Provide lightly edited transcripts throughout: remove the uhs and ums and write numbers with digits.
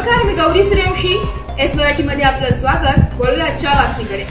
नमस्कार, मी गौरी सूर्यवंशी. एस मराठी मध्ये आपलं स्वागत. वळूया आजच्या बातमीकडे.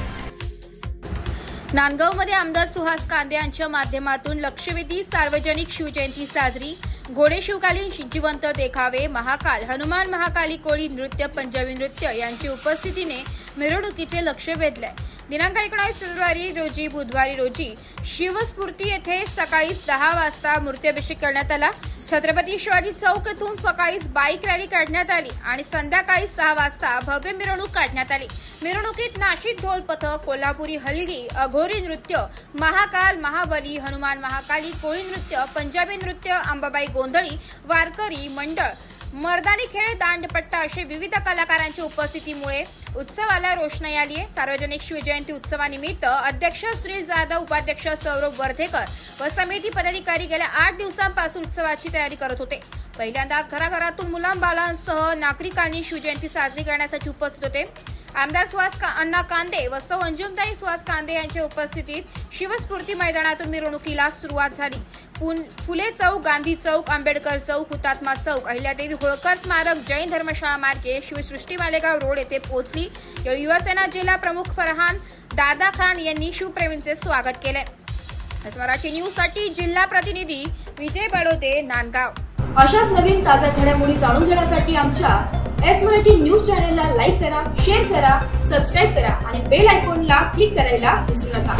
नांदगावमध्ये आमदार सुहास कांदे यांच्या माध्यमातून लक्षवेधी सार्वजनिक शिवजयंती साजरी. घोडे शिवकालीन जिवंत देखावे, महाकाल, हनुमान महाकाली, कोळी नृत्य, पंजाबी नृत्य यांची उपस्थितीने मिरवणुकीचे लक्ष वेधले. दिनांक 19 फेब्रुवारी रोजी बुधवारी रोजी शिवस्फूर्ती येथे सकाळी 10 वाजता मूर्त्याभिषेक करण्यात आला. छत्रपती शिवाजी चौक येथून सकाळी बाईक रॅली काढण्यात आली आणि संध्याकाळी 6 वाजता भव्य मिरवणूक काढण्यात आली. मिरवणुकीत नाशिक ढोल पथक, कोल्हापुरी हलगी, अघोरी नृत्य, महाकाल, महाबली, हनुमान महाकाली, कोळी नृत्य, पंजाबी नृत्य, अंबाबाई गोंधळी, वारकरी मंडळ, मर्दानी खेळ, दांडपट्टा असे विविध कलाकारांच्या उपस्थितीमुळे उत्सवाला रोषणाई आली आहे. सार्वजनिक शिवजयंती उत्सवानिमित्त अध्यक्ष सुनील जाधव, उपाध्यक्ष सौरभ वर्धेकर व समिती पदाधिकारी गेल्या 8 दिवसांपासून उत्सवाची तयारी करत होते. पहिल्यांदाच घराघरातून मुलांबाळांसह नागरिकांनी शिवजयंती साजरी करण्यासाठी उपस्थित होते. आमदार सुहास अण्णा कांदे व सौ अंजुमताई सुहास कांदे यांच्या उपस्थितीत शिवस्फूर्ती मैदानातून मिरवणुकीला सुरुवात झाली. फुले चौक, गांधी चौक, आंबेडकर चौक, हुतात्मा चौक, अहिल्यादेवी होळकर स्मारक, जैन धर्मशाळा मार्गे शिवसृष्टी मालेगाव रोड येथे पोहोचली. युवासेना जिल्हा प्रमुख फरहान दादा खान यांनी शिवप्रेमींचे स्वागत केले. एस मराठी न्यूज साठी जिल्हा प्रतिनिधी विजय बडोदे, नांदगाव. अशाच नवीन ताज्या घडामोडी जाणून घेण्यासाठी आमच्या एस मराठी न्यूज चॅनलला लाईक करा, शेअर करा, सबस्क्राईब करा आणि बेल आयकॉनला क्लिक करायला विसरू नका.